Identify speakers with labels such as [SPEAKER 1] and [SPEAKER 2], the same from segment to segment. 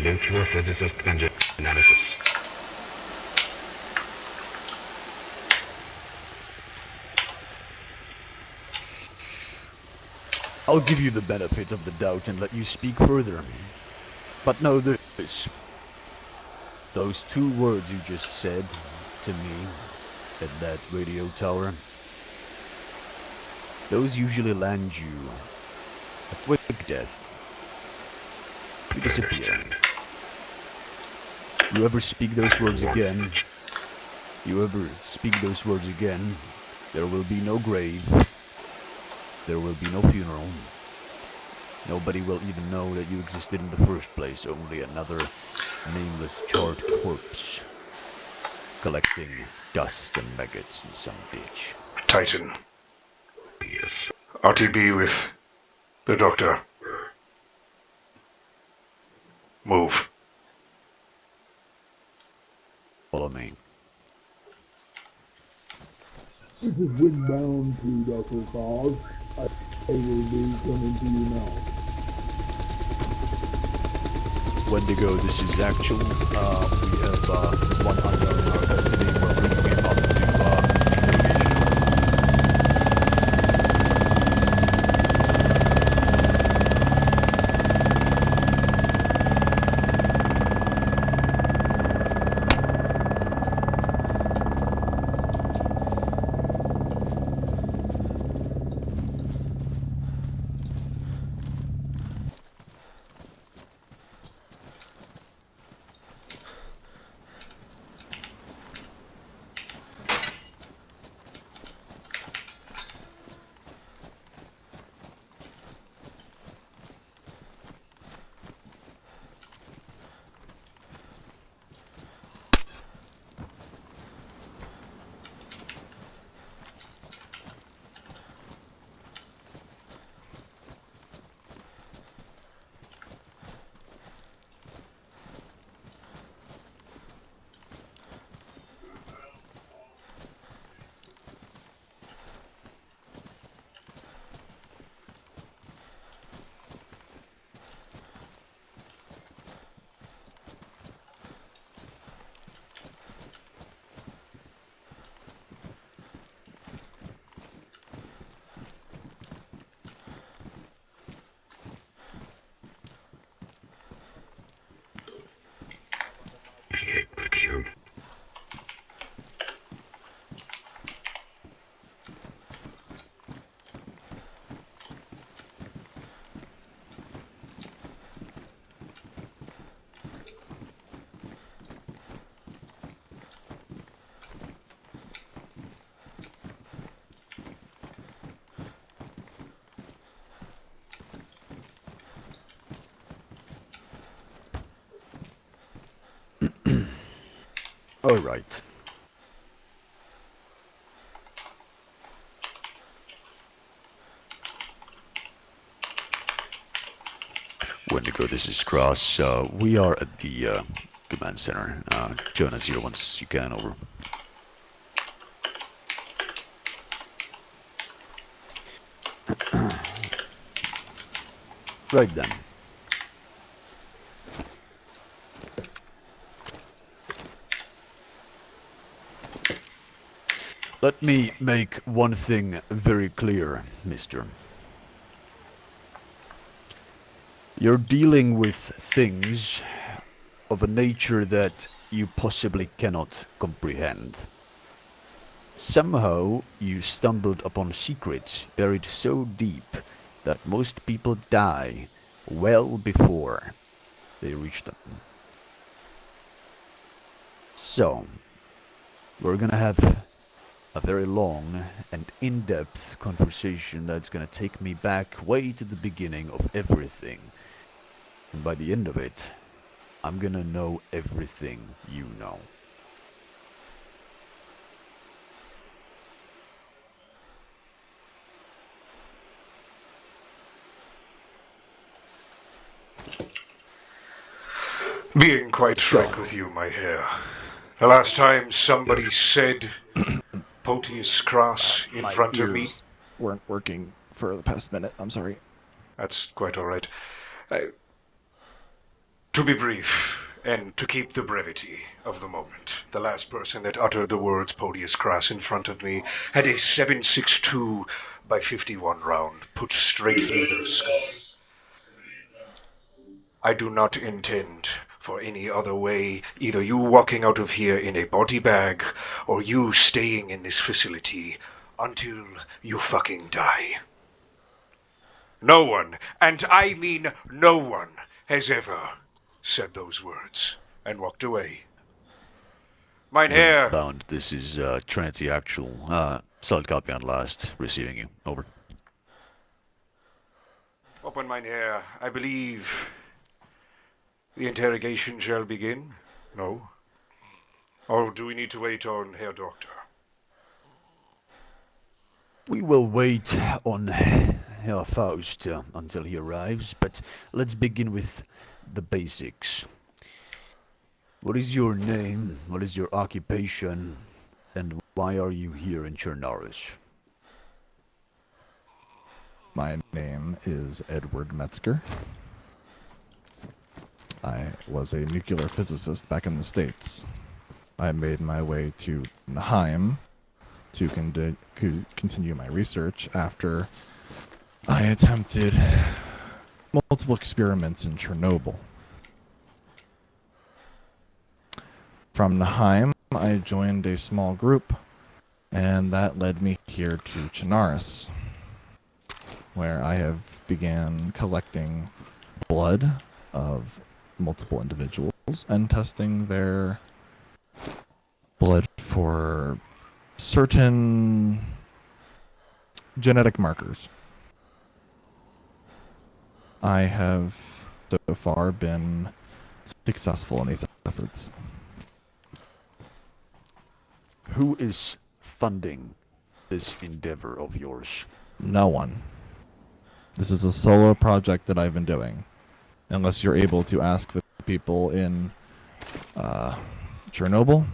[SPEAKER 1] Luke for physicist and geneticist.
[SPEAKER 2] I'll give you the benefit of the doubt and let you speak further. But know this. Those 2 words you just said to me at that radio tower, those usually land you a quick death. You disappear. You ever speak those words again, there will be no grave, there will be no funeral. Nobody will even know that you existed in the first place, only another nameless charred corpse collecting dust and maggots in some ditch.
[SPEAKER 3] Titan.
[SPEAKER 1] Yes.
[SPEAKER 3] RTB with the doctor. Move.
[SPEAKER 2] Follow me.
[SPEAKER 4] This is Windbound to Dr. Fogg. I will be coming to you now.
[SPEAKER 2] Wendigo, this is actual. We have one unknown in our custody. We're bringing him up to interrogation. All right. Wendigo, this is Cross. We are at the command center. Join us here once you can, over. Right then. Let me make one thing very clear, mister. You're dealing with things of a nature that you possibly cannot comprehend. Somehow you stumbled upon secrets buried so deep that most people die well before they reach them. So, we're gonna have a very long and in-depth conversation that's gonna take me back way to the beginning of everything. And by the end of it, I'm gonna know everything you know.
[SPEAKER 3] Being quite frank with you, my hair. The last time somebody said Potius Cross in front of me...
[SPEAKER 5] weren't working for the past minute, I'm sorry.
[SPEAKER 3] That's quite alright. To be brief, and to keep the brevity of the moment, the last person that uttered the words Podius Crass in front of me had a 7.62 by 51 round put straight through their skull. I do not intend for any other way, either you walking out of here in a body bag, or you staying in this facility until you fucking die. No one, and I mean no one, has ever said those words and walked away. Mein Herr,
[SPEAKER 2] Bound, this is Transy-Actual. Solid copy on last. Receiving you. Over.
[SPEAKER 3] open mein Herr, I believe the interrogation shall begin? No? Or do we need to wait on Herr Doctor?
[SPEAKER 2] We will wait on Herr Faust until he arrives, but let's begin with the basics. What is your name? What is your occupation? And why are you here in Chernaris?
[SPEAKER 5] My name is Edward Metzger. I was a nuclear physicist back in the States. I made my way to Naheim to continue my research after I attempted multiple experiments in Chernobyl. From Naheim, I joined a small group, and that led me here to Chernaris, where I have began collecting blood of multiple individuals and testing their blood for certain genetic markers. I have so far been successful in these efforts.
[SPEAKER 2] Who is funding this endeavor of yours?
[SPEAKER 5] No one. This is a solo project that I've been doing. Unless you're able to ask the people in Chernobyl,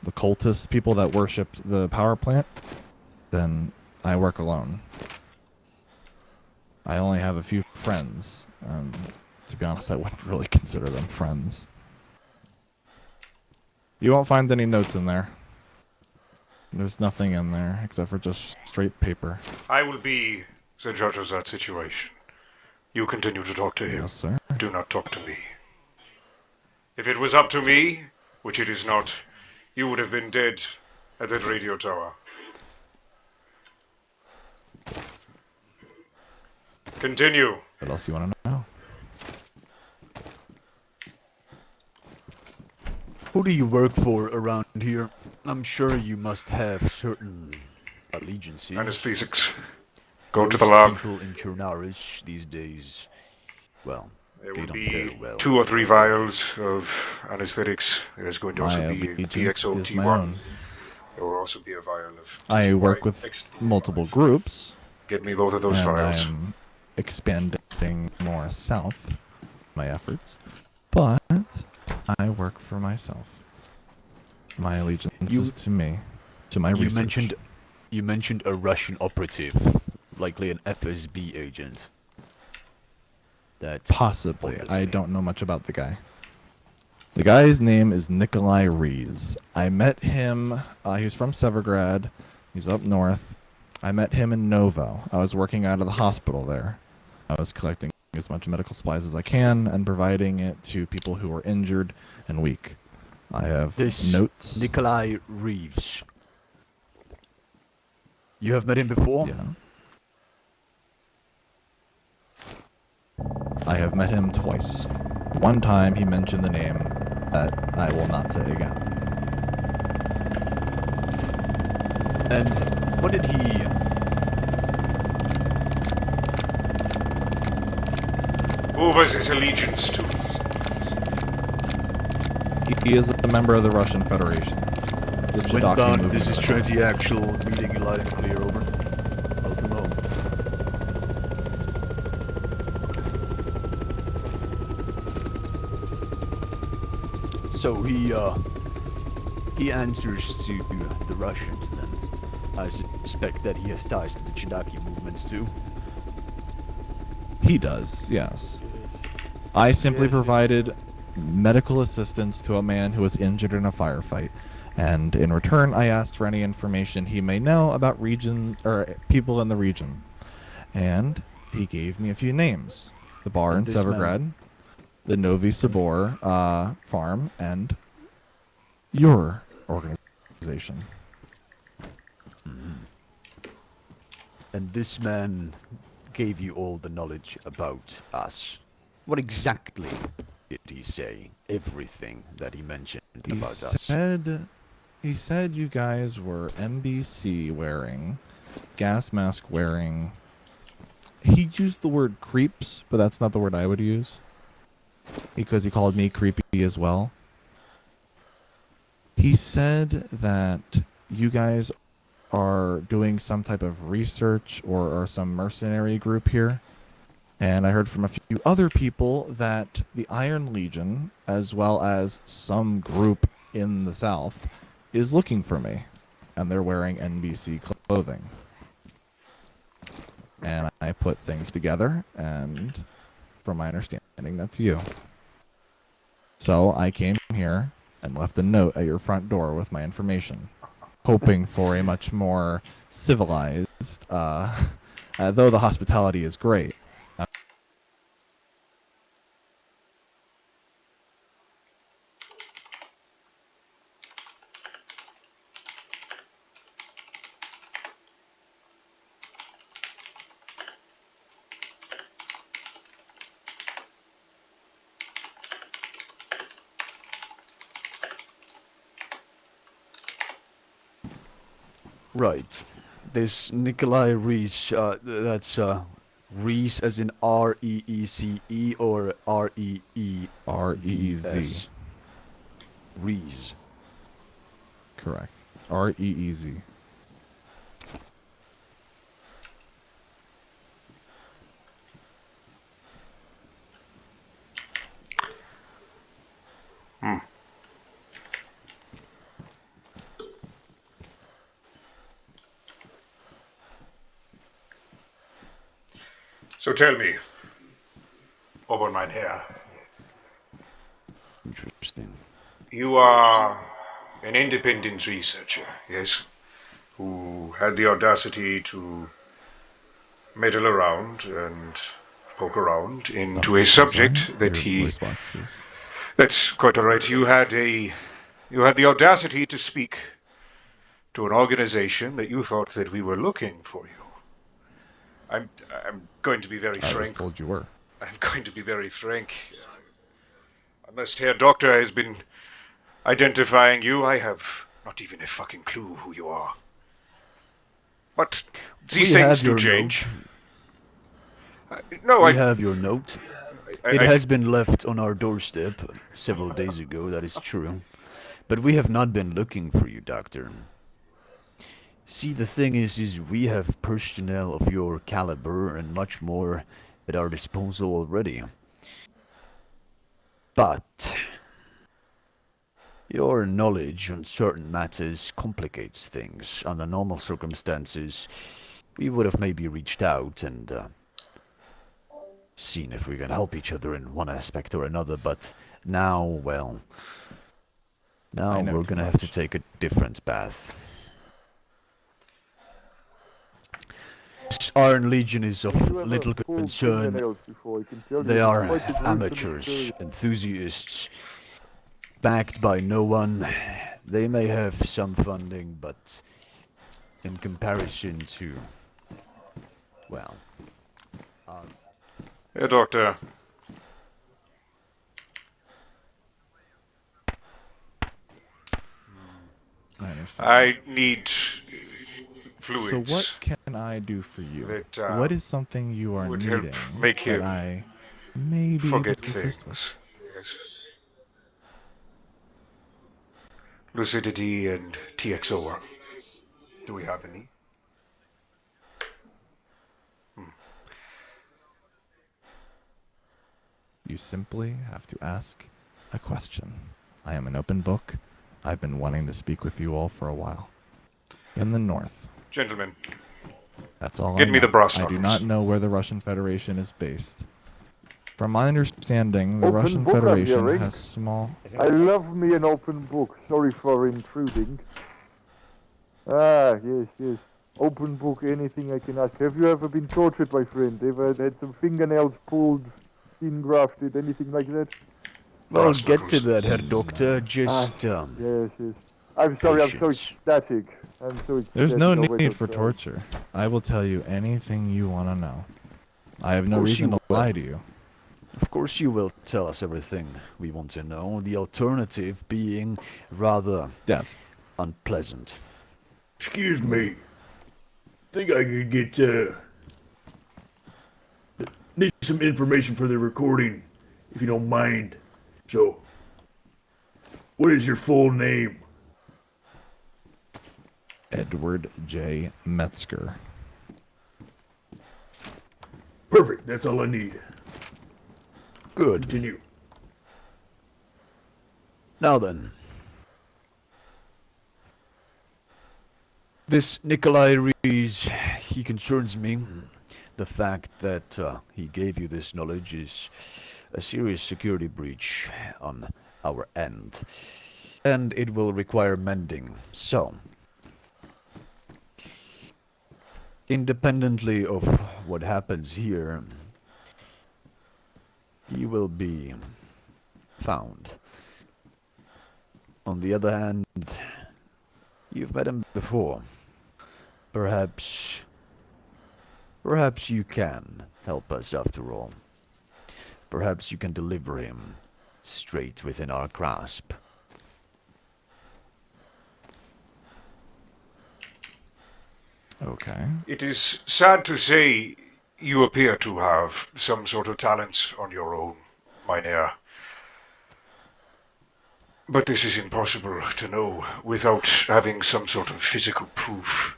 [SPEAKER 5] the cultist people that worshipped the power plant, then I work alone. I only have a few friends. To be honest, I wouldn't really consider them friends. You won't find any notes in there. There's nothing in there except for just straight paper.
[SPEAKER 3] I will be the judge of that situation. You continue to talk to him.
[SPEAKER 5] Yes, sir.
[SPEAKER 3] Do not talk to me. If it was up to me, which it is not, you would have been dead at that radio tower. Continue.
[SPEAKER 5] What else you want to know?
[SPEAKER 2] Who do you work for around here? I'm sure you must have certain allegiances.
[SPEAKER 3] Anesthesics. Go to
[SPEAKER 2] Most
[SPEAKER 3] the lab.
[SPEAKER 2] people in Chernaris these days, well,
[SPEAKER 3] There
[SPEAKER 2] they
[SPEAKER 3] will
[SPEAKER 2] don't
[SPEAKER 3] be
[SPEAKER 2] fare well.
[SPEAKER 3] 2 or 3 vials of anesthetics. There is going to also
[SPEAKER 5] My
[SPEAKER 3] be
[SPEAKER 5] allegiance is my
[SPEAKER 3] PXO-T1.
[SPEAKER 5] own.
[SPEAKER 3] There will also be a vial of
[SPEAKER 5] I work
[SPEAKER 3] TTY
[SPEAKER 5] with
[SPEAKER 3] XT5.
[SPEAKER 5] multiple groups,
[SPEAKER 3] Get me both of those
[SPEAKER 5] and
[SPEAKER 3] vials.
[SPEAKER 5] I'm expanding more south my efforts, but I work for myself. My allegiance is to me, to my research.
[SPEAKER 2] You mentioned a Russian operative, likely an FSB agent. That
[SPEAKER 5] Possibly.
[SPEAKER 2] bothers
[SPEAKER 5] I
[SPEAKER 2] me.
[SPEAKER 5] don't know much about the guy. The guy's name is Nikolai Rees. I met him, he's from Severgrad. He's up north. I met him in Novo. I was working out of the hospital there. I was collecting as much medical supplies as I can and providing it to people who are injured and weak. I have
[SPEAKER 2] This
[SPEAKER 5] notes.
[SPEAKER 2] Nikolai Reeves. You have met him before?
[SPEAKER 5] Yeah. I have met him twice. One time he mentioned the name that I will not say again.
[SPEAKER 2] And what did he...
[SPEAKER 3] Who was his allegiance to?
[SPEAKER 5] He is a member of the Russian Federation. The Chidaki
[SPEAKER 2] Windbound,
[SPEAKER 5] movement.
[SPEAKER 2] this is Trinity Actual, meeting you loud and clear, over. Welcome home. So he answers to the Russians then. I suspect that he has ties to the Chidaki movements too.
[SPEAKER 5] He does, yes. I simply provided medical assistance to a man who was injured in a firefight. And in return, I asked for any information he may know about region or people in the region. And he gave me a few names: the bar in
[SPEAKER 2] And this man-
[SPEAKER 5] Severgrad, the Novi Sabor farm, and your organization.
[SPEAKER 2] And this man gave you all the knowledge about us. What exactly did he say? Everything that he mentioned about us.
[SPEAKER 5] He said you guys were MBC wearing, gas mask wearing. He used the word creeps, but that's not the word I would use, because he called me creepy as well. He said that you guys are doing some type of research or some mercenary group here. And I heard from a few other people that the Iron Legion, as well as some group in the south, is looking for me. And they're wearing NBC clothing. And I put things together, and from my understanding, that's you. So I came here and left a note at your front door with my information, hoping for a much more civilized, though the hospitality is great.
[SPEAKER 2] Right. This Nikolai Reese, that's Reese as in R-E-E-C-E or R-E-E-E-S?
[SPEAKER 5] R-E-E-Z.
[SPEAKER 2] Reese.
[SPEAKER 5] Correct. R-E-E-Z.
[SPEAKER 3] So tell me, Obermeinherr,
[SPEAKER 2] Interesting.
[SPEAKER 3] you are an independent researcher, yes? Who had the audacity to meddle around and poke around into a subject that
[SPEAKER 5] Your
[SPEAKER 3] he...
[SPEAKER 5] voice box is...
[SPEAKER 3] That's quite all right. You had the audacity to speak to an organization that you thought that we were looking for you. I'm going to be very
[SPEAKER 5] I was
[SPEAKER 3] frank.
[SPEAKER 5] told you were.
[SPEAKER 3] I'm going to be very frank. Unless Herr Doctor has been identifying you, I have not even a fucking clue who you are. But these
[SPEAKER 2] We
[SPEAKER 3] things
[SPEAKER 2] have
[SPEAKER 3] do
[SPEAKER 2] your
[SPEAKER 3] change.
[SPEAKER 2] We have your note. It
[SPEAKER 3] I-
[SPEAKER 2] has been left on our doorstep several days ago, that is true. But we have not been looking for you, Doctor. See, the thing is we have personnel of your caliber and much more at our disposal already. But your knowledge on certain matters complicates things. Under normal circumstances, we would have maybe reached out and seen if we can help each other in one aspect or another, but now, well, now
[SPEAKER 5] I know
[SPEAKER 2] we're
[SPEAKER 5] too
[SPEAKER 2] gonna have to
[SPEAKER 5] much.
[SPEAKER 2] take a different path. This Iron Legion is of little concern. They are amateurs, enthusiasts, backed by no one. They may have some funding, but in comparison to, well,
[SPEAKER 3] Herr Doctor,
[SPEAKER 5] I understand.
[SPEAKER 3] I need fluids.
[SPEAKER 5] So what can I do for you?
[SPEAKER 3] that,
[SPEAKER 5] What is something you are
[SPEAKER 3] would help
[SPEAKER 5] needing
[SPEAKER 3] make
[SPEAKER 5] that
[SPEAKER 3] him
[SPEAKER 5] I may be able
[SPEAKER 3] forget
[SPEAKER 5] to assist with?
[SPEAKER 3] things? Yes. Lucidity and TXO. Do we have any?
[SPEAKER 5] You simply have to ask a question. I am an open book. I've been wanting to speak with you all for a while. In the north.
[SPEAKER 3] Gentlemen,
[SPEAKER 5] That's all
[SPEAKER 3] Get
[SPEAKER 5] I
[SPEAKER 3] me
[SPEAKER 5] know.
[SPEAKER 3] the brass
[SPEAKER 5] I do
[SPEAKER 3] knuckles.
[SPEAKER 5] not know where the Russian Federation is based. From my understanding, the
[SPEAKER 4] Open
[SPEAKER 5] Russian
[SPEAKER 4] book, I'm
[SPEAKER 5] Federation
[SPEAKER 4] hearing.
[SPEAKER 5] has small...
[SPEAKER 4] I love me an open book. Sorry for intruding. Ah, yes. Open book, anything I can ask. Have you ever been tortured, my friend? Ever had some fingernails pulled, skin grafted, anything like that?
[SPEAKER 2] Well,
[SPEAKER 3] Brass
[SPEAKER 2] get to
[SPEAKER 3] knuckles.
[SPEAKER 2] that, Herr Doctor. Just,
[SPEAKER 4] Yes. I'm sorry, I'm so
[SPEAKER 2] patience.
[SPEAKER 4] ecstatic. I'm so ecstatic.
[SPEAKER 5] There's no
[SPEAKER 4] always
[SPEAKER 5] need for
[SPEAKER 4] outside.
[SPEAKER 5] torture. I will tell you anything you want to know. I have no
[SPEAKER 2] Of course
[SPEAKER 5] reason
[SPEAKER 2] you
[SPEAKER 5] to lie
[SPEAKER 2] will.
[SPEAKER 5] to you.
[SPEAKER 2] Of course you will tell us everything we want to know, the alternative being rather
[SPEAKER 5] Death.
[SPEAKER 2] unpleasant.
[SPEAKER 6] Excuse me. Think I could get, need some information for the recording, if you don't mind. So, what is your full name?
[SPEAKER 5] Edward J. Metzger.
[SPEAKER 6] Perfect, that's all I need.
[SPEAKER 2] Good.
[SPEAKER 6] Continue.
[SPEAKER 2] Now then. This Nikolai Rees, he concerns me. The fact that he gave you this knowledge is a serious security breach on our end. And it will require mending. So, independently of what happens here, he will be found. On the other hand, you've met him before. Perhaps you can help us after all. Perhaps you can deliver him straight within our grasp.
[SPEAKER 5] Okay.
[SPEAKER 3] It is sad to say you appear to have some sort of talents on your own, mynheer. But this is impossible to know without having some sort of physical proof.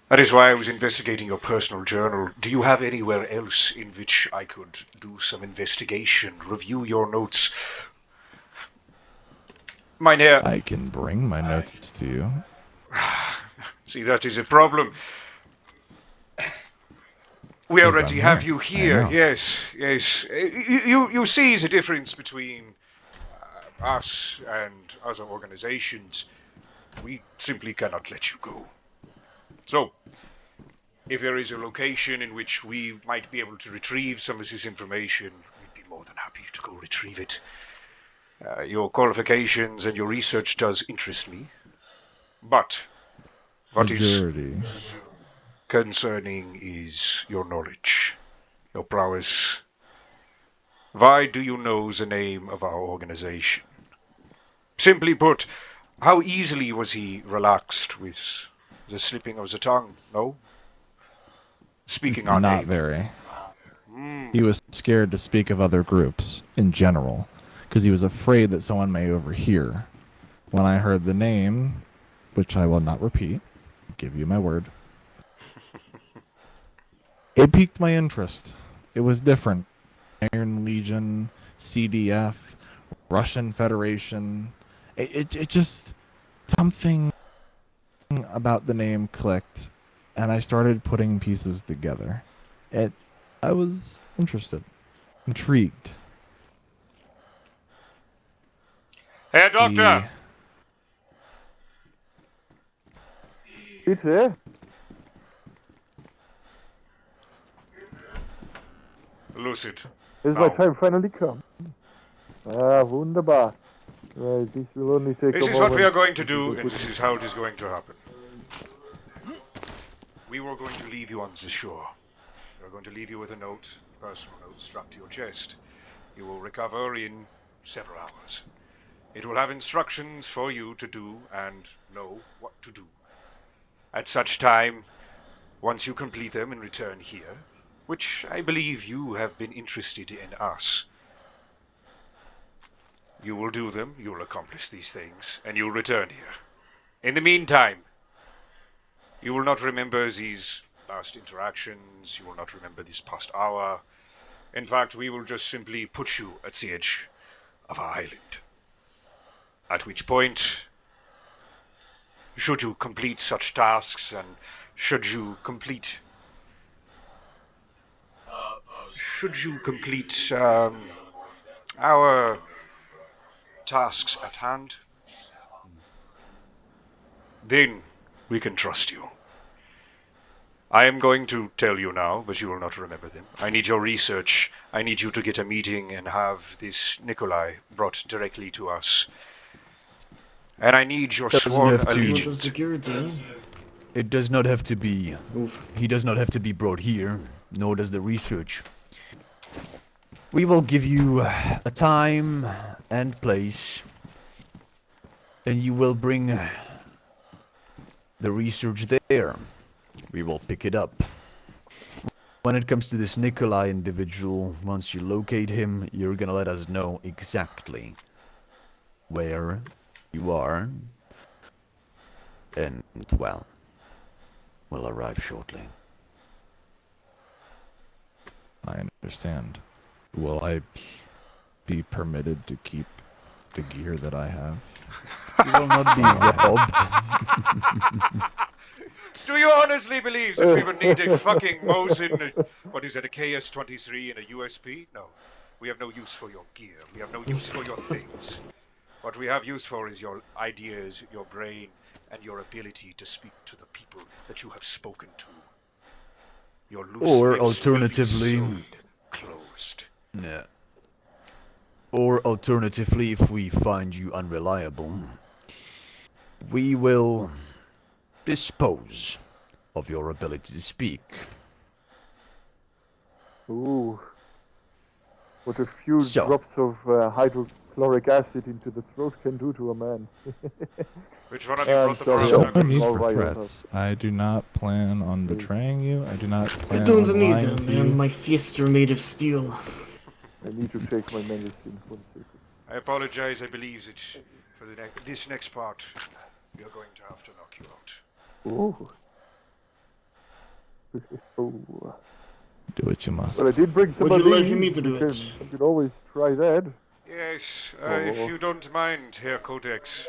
[SPEAKER 3] That is why I was investigating your personal journal. Do you have anywhere else in which I could do some investigation, review your notes? Mynheer...
[SPEAKER 5] I can bring my notes to you.
[SPEAKER 3] See, that is a problem. We
[SPEAKER 5] 'Cause
[SPEAKER 3] already
[SPEAKER 5] I'm
[SPEAKER 3] have
[SPEAKER 5] here.
[SPEAKER 3] you
[SPEAKER 5] I
[SPEAKER 3] here.
[SPEAKER 5] know.
[SPEAKER 3] Yes. You see the difference between us and other organizations. We simply cannot let you go. So, if there is a location in which we might be able to retrieve some of this information, we'd be more than happy to go retrieve it. Your qualifications and your research does interest me. But what is
[SPEAKER 5] Majority.
[SPEAKER 3] concerning is your knowledge, your prowess. Why do you know the name of our organization? Simply put, how easily was he relaxed with the slipping of the tongue, no? Speaking our
[SPEAKER 5] Not
[SPEAKER 3] name.
[SPEAKER 5] very. He was scared to speak of other groups in general, because he was afraid that someone may overhear. When I heard the name, which I will not repeat, give you my word, it piqued my interest. It was different. Iron Legion, CDF, Russian Federation. It just, something about the name clicked, and I started putting pieces together. I was interested, intrigued.
[SPEAKER 3] Herr Doctor!
[SPEAKER 4] Bitte?
[SPEAKER 3] Lucid.
[SPEAKER 4] Has my time finally come? Ah, wunderbar. Right, this will only take
[SPEAKER 3] This
[SPEAKER 4] a
[SPEAKER 3] is what we
[SPEAKER 4] moment.
[SPEAKER 3] are going to do, and this is how it is going to happen. We were going to leave you on the shore. We are going to leave you with a note, personal note, strapped to your chest. You will recover in several hours. It will have instructions for you to do and know what to do. At such time, once you complete them and return here, which I believe you have been interested in us, you will do them, you will accomplish these things, and you'll return here. In the meantime, you will not remember these last interactions, you will not remember this past hour. In fact, we will just simply put you at the edge of our island. At which point, should you complete such tasks, and should you complete should you complete our tasks at hand, then we can trust you. I am going to tell you now, but you will not remember them. I need your research. I need you to get a meeting and have this Nikolai brought directly to us. And I need your
[SPEAKER 2] Doesn't
[SPEAKER 3] sworn
[SPEAKER 2] have to.
[SPEAKER 3] allegiance.
[SPEAKER 7] Security.
[SPEAKER 2] It does not have to be.
[SPEAKER 7] Oof.
[SPEAKER 2] He does not have to be brought here, nor does the research. We will give you a time and place, and you will bring the research there. We will pick it up. When it comes to this Nikolai individual, once you locate him, you're gonna let us know exactly where you are, and, well, we'll arrive shortly.
[SPEAKER 5] I understand. Will I be permitted to keep the gear that I have?
[SPEAKER 2] You will not be robbed.
[SPEAKER 3] Do you honestly believe that we would need a fucking Mosin, what is it, a KS-23 and a USP? No. We have no use for your gear. We have no use for your things. What we have use for is your ideas, your brain, and your ability to speak to the people that you have spoken to. Your loose
[SPEAKER 2] Or
[SPEAKER 3] lips will be
[SPEAKER 2] alternatively-
[SPEAKER 3] sewed closed.
[SPEAKER 2] Yeah. Or alternatively, if we find you unreliable, we will dispose of your ability to speak.
[SPEAKER 4] Ooh. What a few
[SPEAKER 2] So.
[SPEAKER 4] drops of hydrochloric acid into the throat can do to a man.
[SPEAKER 3] Which one of you
[SPEAKER 4] I'm
[SPEAKER 3] brought the
[SPEAKER 4] sorry.
[SPEAKER 3] brass
[SPEAKER 2] So-
[SPEAKER 5] No
[SPEAKER 3] knuckles?
[SPEAKER 5] need
[SPEAKER 4] All
[SPEAKER 5] for
[SPEAKER 4] right,
[SPEAKER 5] threats. I do not plan on betraying you. I do not
[SPEAKER 7] I
[SPEAKER 5] plan
[SPEAKER 7] don't
[SPEAKER 5] on
[SPEAKER 7] need
[SPEAKER 5] lying
[SPEAKER 7] them,
[SPEAKER 5] to
[SPEAKER 7] man.
[SPEAKER 5] you.
[SPEAKER 7] My fists are made of steel.
[SPEAKER 4] I need to take my medicine. 1 second.
[SPEAKER 3] I apologize. I believe that for this next part, we are going to have to knock you out.
[SPEAKER 4] Ooh. Oh.
[SPEAKER 5] Do what you must.
[SPEAKER 4] Well, I did bring some
[SPEAKER 7] Would
[SPEAKER 4] of
[SPEAKER 7] you like
[SPEAKER 4] these.
[SPEAKER 7] me to do
[SPEAKER 4] You
[SPEAKER 7] it?
[SPEAKER 4] You can always try that.
[SPEAKER 3] Yes,
[SPEAKER 4] Oh.
[SPEAKER 3] if you don't mind, Herr Codex.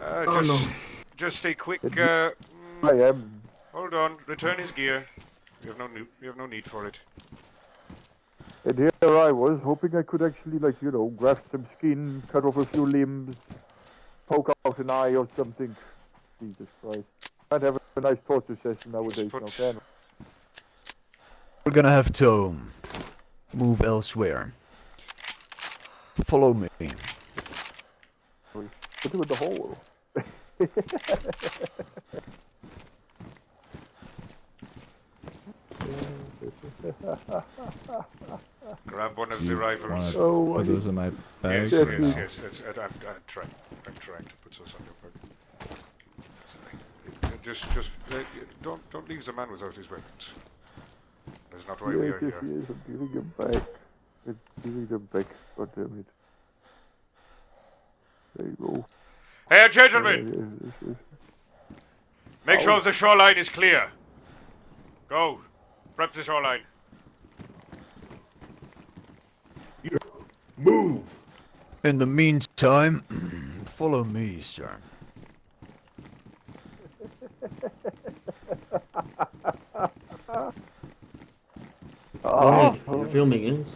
[SPEAKER 7] Oh, no.
[SPEAKER 3] Just a quick.
[SPEAKER 4] I am.
[SPEAKER 3] Hold on. Return his gear. We have no need for it.
[SPEAKER 4] And here I was, hoping I could actually, like, you know, graft some skin, cut off a few limbs, poke out an eye or something. Jesus Christ. Can't have a nice torture session nowadays,
[SPEAKER 3] put-
[SPEAKER 4] now can
[SPEAKER 2] We're gonna have to move elsewhere. Follow me.
[SPEAKER 4] we? Put him in the hole.
[SPEAKER 3] Grab one of
[SPEAKER 5] Do
[SPEAKER 3] the
[SPEAKER 5] you
[SPEAKER 3] rifles.
[SPEAKER 5] wanna
[SPEAKER 4] Oh,
[SPEAKER 5] put those in my bag?
[SPEAKER 3] Yes,
[SPEAKER 4] Yes,
[SPEAKER 3] yes,
[SPEAKER 4] please.
[SPEAKER 3] yes. I'm trying to put those on your bag. Just don't leave the man without his weapons. That's not why we
[SPEAKER 4] Yes,
[SPEAKER 3] are
[SPEAKER 4] yes,
[SPEAKER 3] here.
[SPEAKER 4] yes, I'm giving him back. I'm giving them back. God damn it. There you go.
[SPEAKER 3] Hey, gentlemen,
[SPEAKER 4] Yes, yes,
[SPEAKER 3] make sure the shoreline is clear. Go, prep the shoreline.
[SPEAKER 6] Move!
[SPEAKER 2] In the meantime, follow me, sir.
[SPEAKER 7] Go ahead. You're filming it.